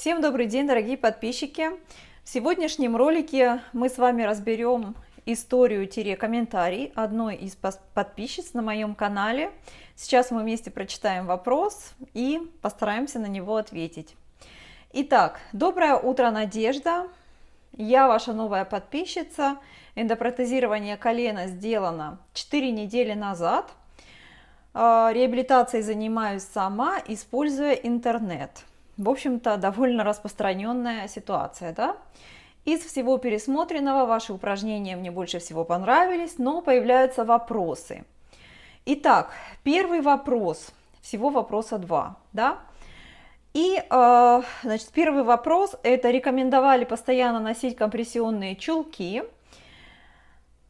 Всем добрый день, дорогие подписчики! В сегодняшнем ролике мы с вами разберем историю-комментарий одной из подписчиц на моем канале. Сейчас мы вместе прочитаем вопрос и постараемся на него ответить. Итак, доброе утро, Надежда! Я ваша новая подписчица. Эндопротезирование колена сделано 4 недели назад. Реабилитацией занимаюсь сама, используя интернет. В общем-то, довольно распространенная ситуация, да? Из всего пересмотренного ваши упражнения мне больше всего понравились, но появляются вопросы. Итак, первый вопрос, всего вопроса 2, да? И, значит, первый вопрос, это рекомендовали постоянно носить компрессионные чулки,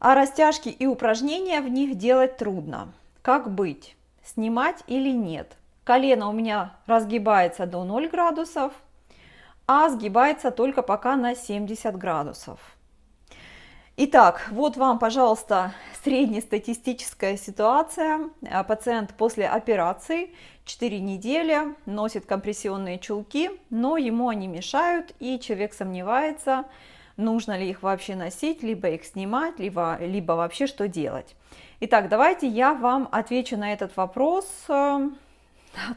а растяжки и упражнения в них делать трудно. Как быть? Снимать или нет? Колено у меня разгибается до 0 градусов, а сгибается только пока на 70 градусов. Итак, вот вам, пожалуйста, среднестатистическая ситуация. Пациент после операции 4 недели носит компрессионные чулки, но ему они мешают, и человек сомневается, нужно ли их вообще носить, либо их снимать, либо вообще что делать. Итак, давайте я вам отвечу на этот вопрос.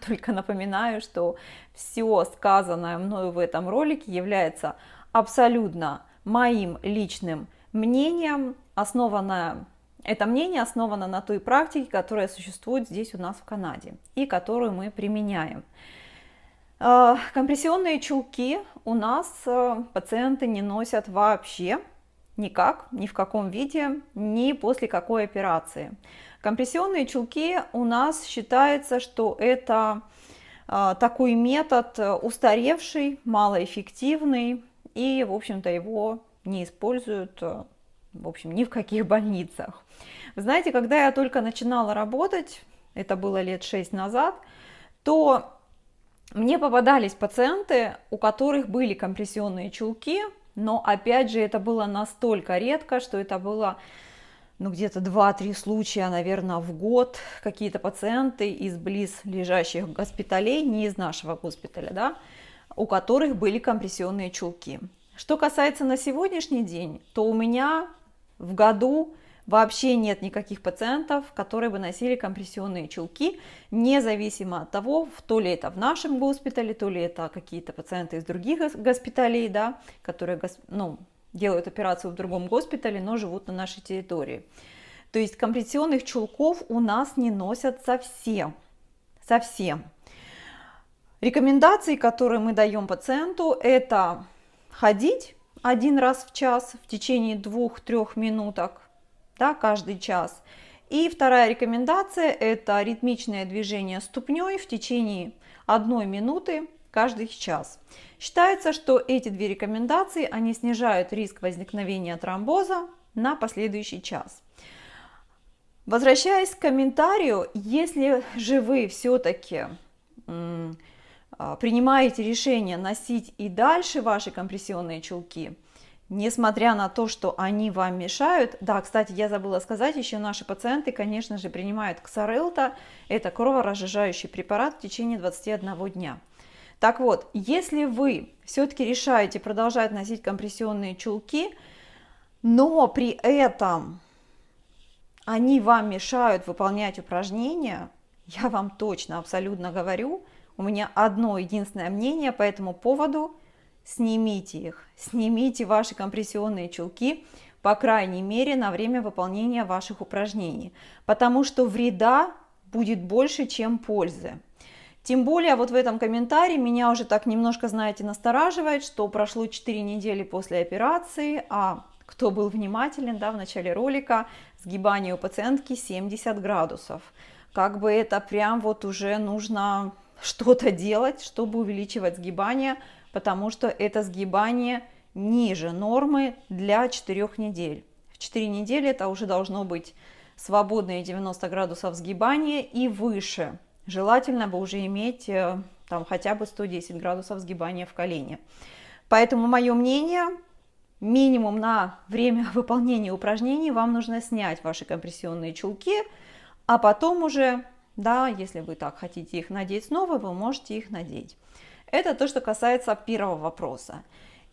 Только напоминаю, что все сказанное мною в этом ролике является абсолютно моим личным мнением. Это мнение основано на той практике, которая существует здесь у нас в Канаде и которую мы применяем. Компрессионные чулки у нас пациенты не носят вообще никак, ни в каком виде, ни после какой операции. Компрессионные чулки у нас считается, что это такой метод устаревший, малоэффективный, и, в общем-то, его не используют, в общем, ни в каких больницах. Вы знаете, когда я только начинала работать, это было лет 6 назад, то мне попадались пациенты, у которых были компрессионные чулки, но, опять же, это было настолько редко, что это было где-то 2-3 случая, наверное, в год. Какие-то пациенты из близлежащих госпиталей, не из нашего госпиталя, да, у которых были компрессионные чулки. Что касается на сегодняшний день, то у меня в году вообще нет никаких пациентов, которые бы носили компрессионные чулки, независимо от того, то ли это в нашем госпитале, то ли это какие-то пациенты из других госпиталей, да, которые делают операцию в другом госпитале, но живут на нашей территории. То есть компрессионных чулков у нас не носят совсем. Рекомендации, которые мы даем пациенту, это ходить 1 раз в час в течение 2-3 минуток, да, каждый час. И вторая рекомендация – это ритмичное движение ступней в течение 1 минуты каждый час. Считается, что эти 2 рекомендации, они снижают риск возникновения тромбоза на последующий час. Возвращаясь к комментарию, если же вы все-таки принимаете решение носить и дальше ваши компрессионные чулки, несмотря на то, что они вам мешают, да, кстати, я забыла сказать, еще наши пациенты, конечно же, принимают Ксарелта, это кроворазжижающий препарат в течение 21 дня. Так вот, если вы все-таки решаете продолжать носить компрессионные чулки, но при этом они вам мешают выполнять упражнения, я вам точно, абсолютно говорю, у меня одно единственное мнение по этому поводу: снимите их, снимите ваши компрессионные чулки, по крайней мере, на время выполнения ваших упражнений, потому что вреда будет больше, чем пользы. Тем более, вот в этом комментарии меня уже так немножко, знаете, настораживает, что прошло 4 недели после операции, а кто был внимателен, да, в начале ролика, сгибание у пациентки 70 градусов. Как бы это прям вот уже нужно что-то делать, чтобы увеличивать сгибание, потому что это сгибание ниже нормы для 4 недель. В 4 недели это уже должно быть свободные 90 градусов сгибания и выше. Желательно бы уже иметь там хотя бы 110 градусов сгибания в колене. Поэтому мое мнение, минимум на время выполнения упражнений вам нужно снять ваши компрессионные чулки, а потом уже, да, если вы так хотите их надеть снова, вы можете их надеть. Это то, что касается первого вопроса.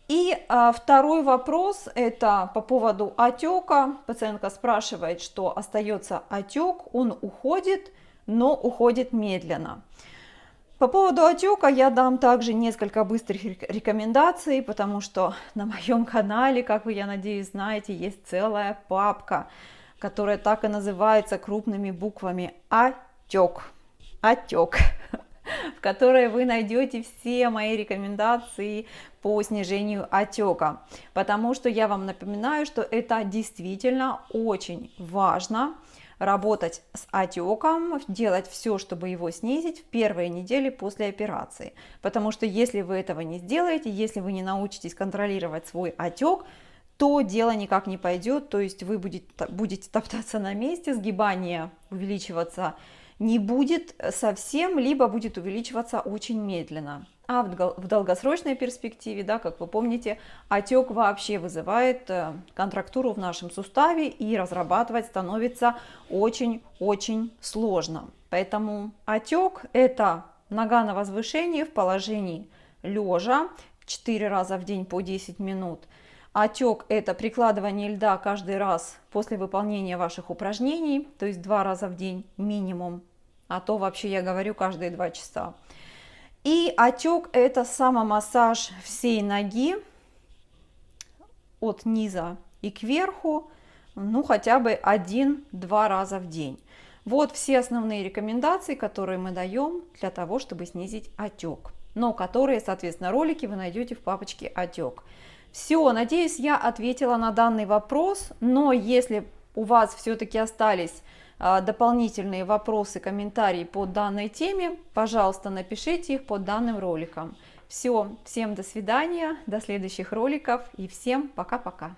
И второй вопрос, это по поводу отека. Пациентка спрашивает, что остается отек, он уходит, но уходит медленно. По поводу отека я дам также несколько быстрых рекомендаций, потому что на моем канале, как вы, я надеюсь, знаете, есть целая папка, которая так и называется крупными буквами «Отек». Отек, в которой вы найдете все мои рекомендации по снижению отека, потому что я вам напоминаю, что это действительно очень важно работать с отеком, делать все, чтобы его снизить в первые недели после операции, потому что если вы этого не сделаете, если вы не научитесь контролировать свой отек, то дело никак не пойдет, то есть вы будете топтаться на месте, сгибание увеличиваться не будет совсем, либо будет увеличиваться очень медленно. А в долгосрочной перспективе, да, как вы помните, отек вообще вызывает контрактуру в нашем суставе, и разрабатывать становится очень-очень сложно. Поэтому отек – это нога на возвышении в положении лежа 4 раза в день по 10 минут. Отек – это прикладывание льда каждый раз после выполнения ваших упражнений, то есть 2 раза в день минимум, а то вообще я говорю каждые 2 часа. И отек – это самомассаж всей ноги от низа и кверху, ну хотя бы 1-2 раза в день. Вот все основные рекомендации, которые мы даем для того, чтобы снизить отек, но которые, соответственно, ролики вы найдете в папочке «Отек». Все, надеюсь, я ответила на данный вопрос, но если у вас все-таки остались дополнительные вопросы, комментарии по данной теме, пожалуйста, напишите их под данным роликом. Все, всем до свидания, до следующих роликов и всем пока-пока.